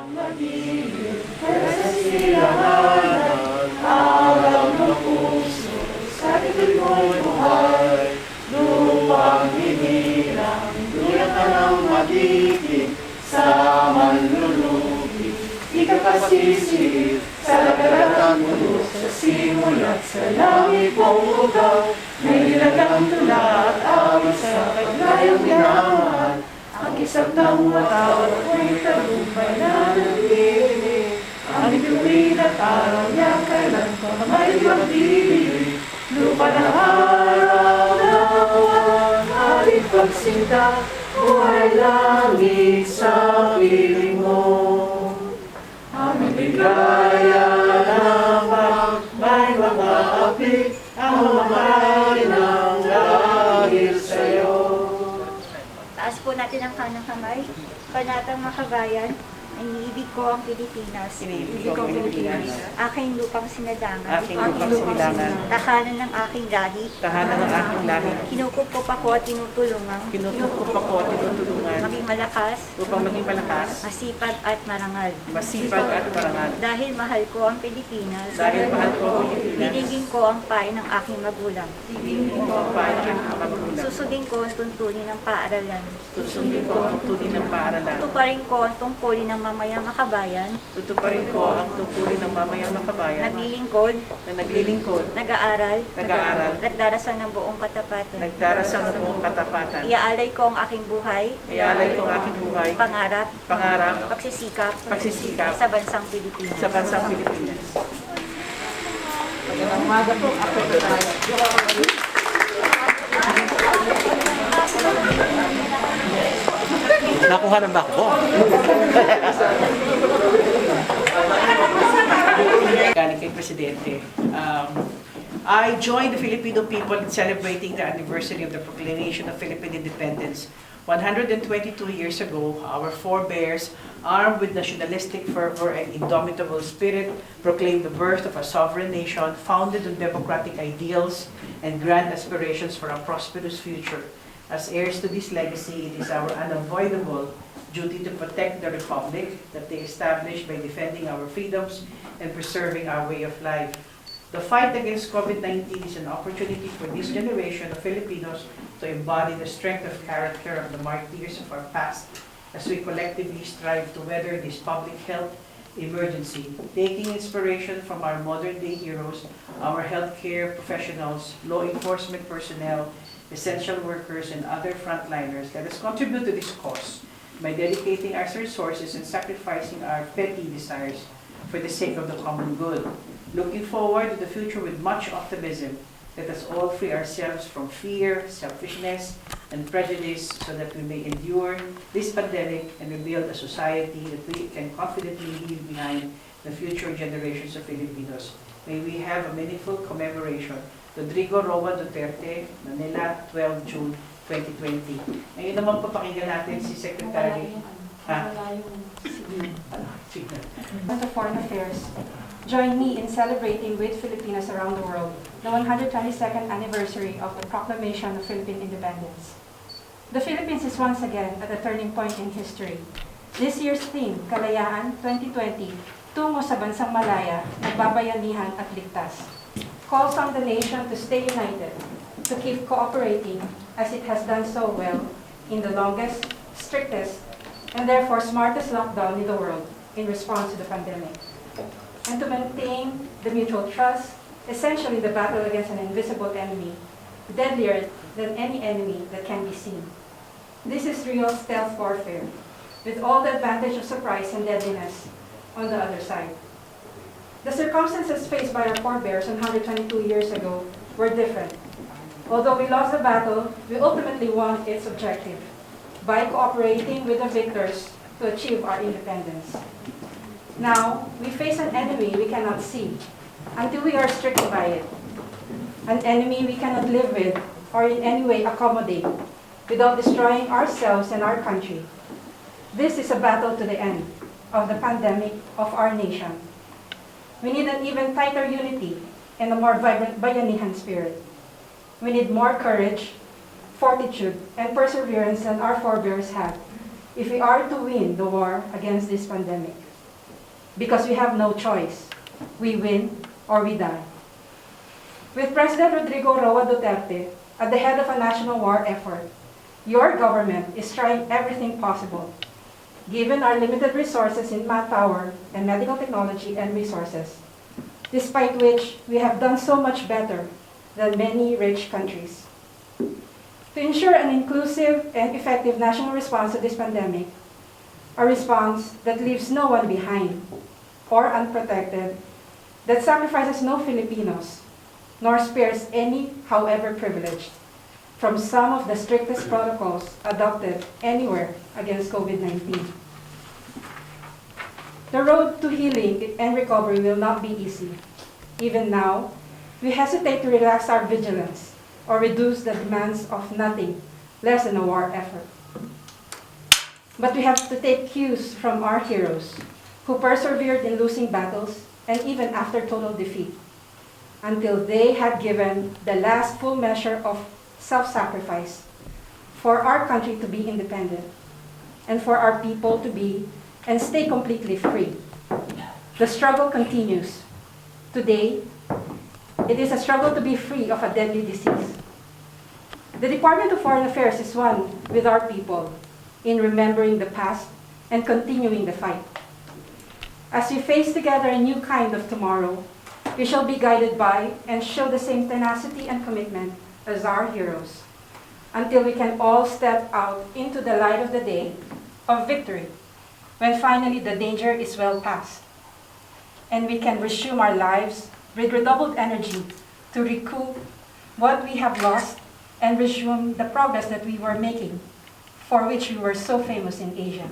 Magiging kasilahanan, araw ng puso, sa likod mo'y buhay. Lupang hinirang, duyan ka ng magiging, sa manlulubi. Di ka pasisip, sa lagaratan mo, sa simulat, sa langit mong ugaw. May ilagang tula at awit sa kaglayang ginahan. Ang isang ng watawat ko'y tagumpay na nagdidinig. Ang ituwid at araw niya kailan pa may magbibig. Lupa na araw na walang pagsinta, buhay langit sa piling mo. Ang bigaya ng may mga api, ang mamay ng dahil sa'yo. Taas po natin ang kanang kamay. Panatang mga kabayan, iniibig ko ang Pilipinas. Iniibig ko ang Pilipinas. Aking lupang sinadangan. Aking lupang sinilangan. Tahanan ng aking lahi. Tahanan ng aking lahi. Kinukup ako at tinutulungan. Kinukup ako at tinutulungan. Maging malakas. Upang maging malakas. Masipag at marangal. Masipag at marangal. Dahil mahal ko ang Pilipinas. Dahil mahal ko ang Pilipinas. Dinigin ko ang pain ng aking magulang. Dinigin ko ang pain ng aking magulang. Susundin ko ang tuntunin ng paaralan. Susundin ko ang tuntunin ng paaralan. Tutuparin ko ang tungkulin ng mamayang makabayan. Tutuparin ko ang tungkulin ng mamayang makabayan. Naglilingkod. Na naglilingkod. Nag-aaral. Nag-aaral. Nagdarasal ng buong katapatan. Nagdarasal ng buong katapatan. Iaalay ko ang aking buhay. Iaalay ko ang aking buhay. Pangarap. Pangarap. Pagsisikap. Pagsisikap. Sa bansang Pilipinas. Sa bansang Pilipinas. Magandang umaga po. Ako po tayo. Nakuha ng ba ako? Galing kay Presidente. I joined the Filipino people in celebrating the anniversary of the proclamation of Philippine independence. 122 years ago, our forebears, armed with nationalistic fervor and indomitable spirit, proclaimed the birth of a sovereign nation founded on democratic ideals and grand aspirations for a prosperous future. As heirs to this legacy, it is our unavoidable duty to protect the republic that they established by defending our freedoms and preserving our way of life. The fight against COVID-19 is an opportunity for this generation of Filipinos to embody the strength of character of the martyrs of our past as we collectively strive to weather this public health emergency, taking inspiration from our modern-day heroes, our healthcare professionals, law enforcement personnel, essential workers, and other frontliners. Let us contribute to this cause by dedicating our resources and sacrificing our petty desires for the sake of the common good. Looking forward to the future with much optimism, let us all free ourselves from fear, selfishness, and prejudice so that we may endure this pandemic and rebuild a society that we can confidently leave behind the future generations of Filipinos. May we have a meaningful commemoration. Rodrigo Roa Duterte, Manila, 12 June 2020. Ngayon naman papakinggan natin si Secretary. To Foreign Affairs, join me in celebrating with Filipinos around the world the 122nd anniversary of the proclamation of Philippine independence. The Philippines is once again at a turning point in history. This year's theme, Kalayaan 2020, tungo sa bansang malaya, nagbabayanihan at ligtas, calls on the nation to stay united, to keep cooperating as it has done so well in the longest, strictest, and therefore smartest lockdown in the world in response to the pandemic, and to maintain the mutual trust, essentially the battle against an invisible enemy, deadlier than any enemy that can be seen. This is real stealth warfare, with all the advantage of surprise and deadliness on the other side. The circumstances faced by our forebears 122 years ago were different. Although we lost the battle, we ultimately won its objective by cooperating with the victors to achieve our independence. Now, we face an enemy we cannot see until we are stricken by it. An enemy we cannot live with or in any way accommodate without destroying ourselves and our country. This is a battle to the end of the pandemic of our nation. We need an even tighter unity and a more vibrant bayanihan spirit. We need more courage, fortitude, and perseverance than our forebears had if we are to win the war against this pandemic. because we have no choice. We win or we die. With President Rodrigo Roa Duterte at the head of a national war effort, your government is trying everything possible. Given our limited resources in manpower and medical technology and resources, despite which we have done so much better than many rich countries. To ensure an inclusive and effective national response to this pandemic, a response that leaves no one behind or unprotected, that sacrifices no Filipinos, nor spares any, however privileged, from some of the strictest protocols adopted anywhere against COVID-19. The road to healing and recovery will not be easy. Even now, we hesitate to relax our vigilance or reduce the demands of nothing less than a war effort. But we have to take cues from our heroes who persevered in losing battles and even after total defeat, until they had given the last full measure of self-sacrifice for our country to be independent and for our people to be and stay completely free. The struggle continues. Today, it is a struggle to be free of a deadly disease. The Department of Foreign Affairs is one with our people in remembering the past and continuing the fight. As we face together a new kind of tomorrow, we shall be guided by and show the same tenacity and commitment as our heroes, until we can all step out into the light of the day of victory, when finally the danger is well past, and we can resume our lives with redoubled energy to recoup what we have lost and resume the progress that we were making, for which we were so famous in Asia.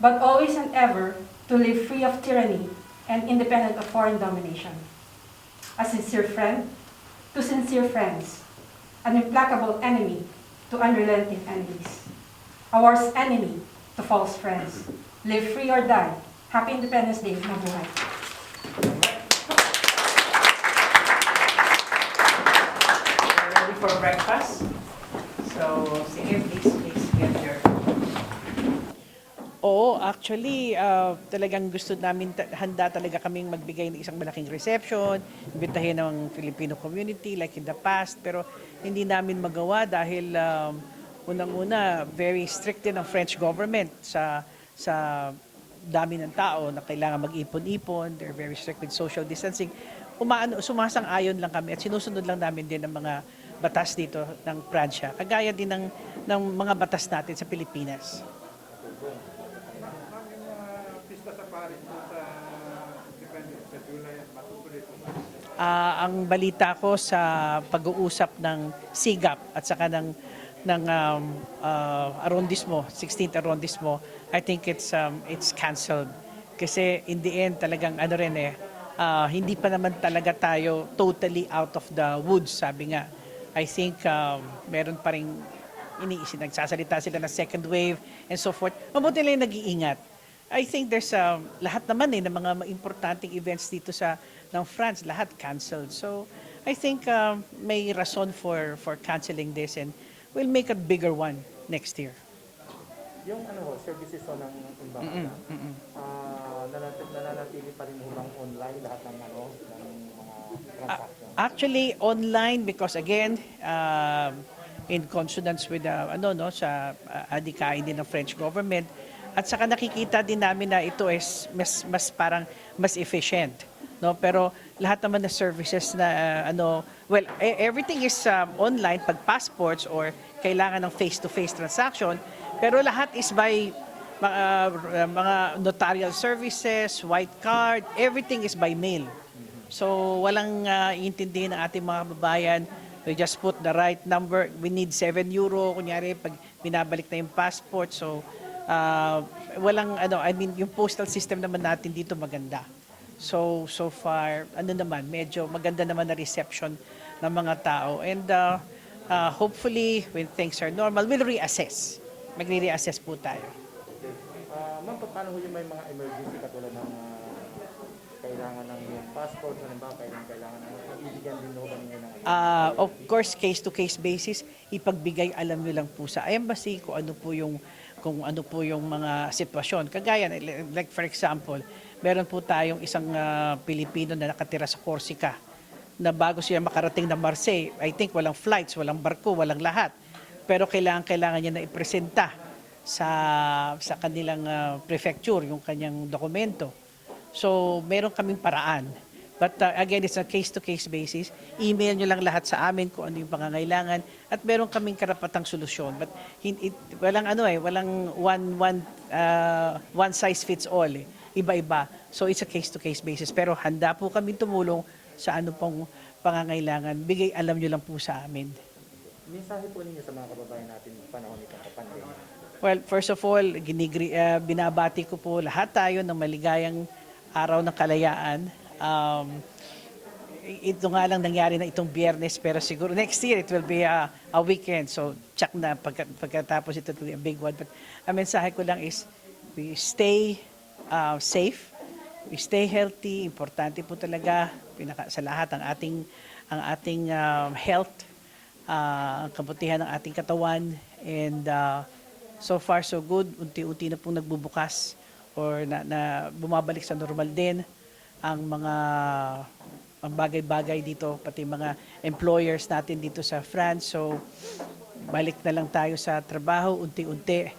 But always and ever to live free of tyranny and independent of foreign domination. A sincere friend to sincere friends, an implacable enemy to unrelenting enemies, a worst enemy to false friends. Live free or die. Happy Independence Day. Mabuhay. We're ready for breakfast. So, sige, please get your... Oo, actually, talagang gusto namin, handa talaga kaming magbigay ng isang malaking reception, imbitahin ng Filipino community like in the past, pero hindi namin magawa dahil unang-una, very strict din ang French government sa dami ng tao na kailangan mag-ipon-ipon. They're very strict with social distancing. Sumasang-ayon lang kami at sinusunod lang namin din ang mga batas dito ng Pransya, kagaya din ng mga batas natin sa Pilipinas. Ang balita ko sa pag-uusap ng SIGAP at saka ng arrondissement, 16th arrondissement, I think it's canceled. Kasi in the end talagang hindi pa naman talaga tayo totally out of the woods, sabi nga. I think meron pa rin nagsasalita sila ng second wave and so forth. Mabuti lang yung nag-iingat. I think there's lahat naman ng mga importanteng events dito ng France, lahat canceled. So I think may rason for canceling this and we'll make a bigger one next year. Yung services ng embahada, nananatili pa rin hulang online lahat ng mga transaction? Actually, online because again, in consonance with sa adikain din ng French government, at saka nakikita din namin na ito is mas parang mas efficient, no? Pero lahat naman na services na everything is online pag passports or kailangan ng face-to-face transaction, pero lahat is by mga notarial services, white card, everything is by mail. So walang iintindihin ng ating mga kababayan. We just put the right number. We need €7 kunyari pag binabalik na yung passport. So walang yung postal system naman natin dito maganda. So far medyo maganda naman na reception ng mga tao, and hopefully when things are normal we'll reassess. Magre-reassess po tayo. Ma'am, paano yung may mga emergency katulad ng kailangan ng passport, kailangan ibigyan din ho ninyo ng of course, case-to-case basis, ipagbigay alam nyo lang po sa embassy kung ano po yung kung ano po yung mga sitwasyon. Kagaya, like for example, meron po tayong isang Pilipino na nakatira sa Corsica na bago siya makarating na Marseille, I think walang flights, walang barko, walang lahat. Pero kailangan niya na ipresenta sa kanilang prefecture yung kanyang dokumento. So, meron kaming paraan. But again, it's a case-to-case basis. Email nyo lang lahat sa amin kung ano yung pangangailangan at meron kaming karapatang solusyon. But walang one size fits all. Iba-iba. So, it's a case-to-case basis. Pero handa po kami tumulong sa ano pong pangangailangan. Bigay alam nyo lang po sa amin. Mensahe po ninyo sa mga kababayan natin panahon itong pandemya. Well, first of all, binabati ko po lahat tayo ng maligayang araw ng kalayaan. Ito nga lang nangyari na itong Biyernes, pero siguro next year it will be a weekend. So, check na pagkatapos ito will be a big one. But ang mensahe ko lang is we stay safe, we stay healthy. Importante po talaga sa lahat ang ating health, ang kabutihan ng ating katawan. And so far so good, unti-unti na pong nagbubukas or na bumabalik sa normal din ang bagay-bagay dito, pati mga employers natin dito sa France. So, balik na lang tayo sa trabaho, unti-unti,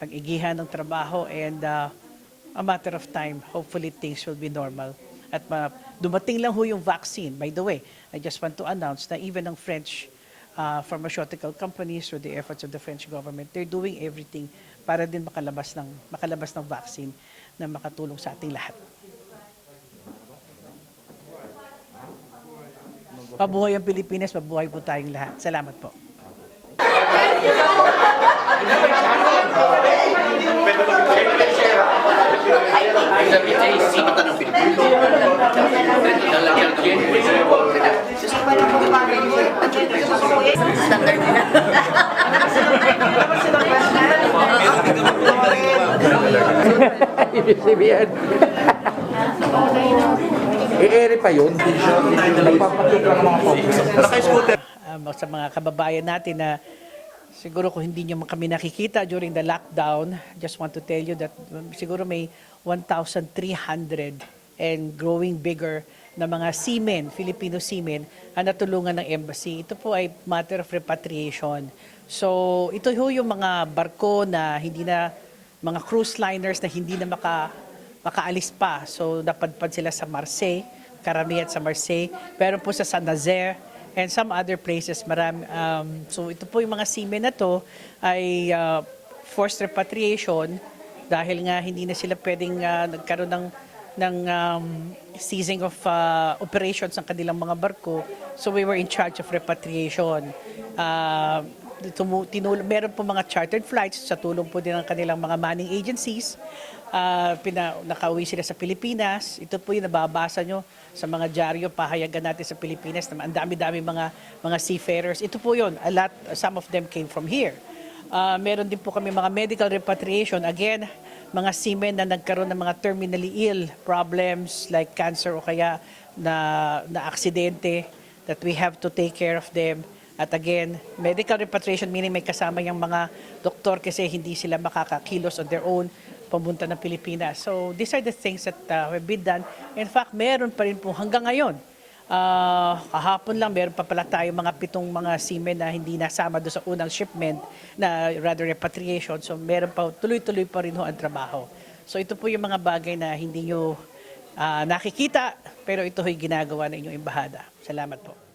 pag-igihan ng trabaho, and a matter of time, hopefully things will be normal. At dumating lang ho yung vaccine. By the way, I just want to announce na even ang French pharmaceutical companies, through the efforts of the French government, they're doing everything para din makalabas ng vaccine na makatulong sa ating lahat. Mabuhay ang Pilipinas, mabuhay po tayong lahat. Salamat po. Standard nila. Ibig sabihin. I-ere pa yun. Nagpapatik lang mga focus. Sa mga kababayan natin na siguro kung hindi nyo kami nakikita during the lockdown, just want to tell you that siguro may 1,300 and growing bigger na mga seamen, Filipino seamen, ang natulungan ng embassy. Ito po ay matter of repatriation. So ito ho yung mga barko na hindi na, mga cruise liners na hindi na makaalis pa. So napadpad sila sa Marseille, karamihan sa Marseille, pero po sa Saint-Nazaire and some other places. So ito po yung mga seamen na to ay forced repatriation dahil nga hindi na sila pwedeng nagkaroon ng ceasing of operations ng kanilang mga barko. So we were in charge of repatriation. Meron po mga chartered flights sa tulong po din ng kanilang mga manning agencies. Nakauwi sila sa Pilipinas. Ito po yung nababasa nyo sa mga dyaryo, pahayagan natin sa Pilipinas na ang dami-dami mga seafarers. Ito po yun. Some of them came from here. Meron din po kami mga medical repatriation. Again, mga seamen na nagkaroon ng mga terminally ill problems like cancer o kaya na aksidente, that we have to take care of them. At again, medical repatriation meaning may kasama yung mga doktor kasi hindi sila makakakilos on their own pumunta ng Pilipinas. So these are the things that have been done. In fact, meron pa rin po hanggang ngayon. Kahapon lang, meron pa pala tayo mga 7 mga seamen na hindi nasama doon sa unang shipment na rather repatriation. So meron pa, tuloy-tuloy pa rin ho ang trabaho. So ito po yung mga bagay na hindi nyo nakikita, pero ito ho'y ginagawa ng inyong embahada. Salamat po.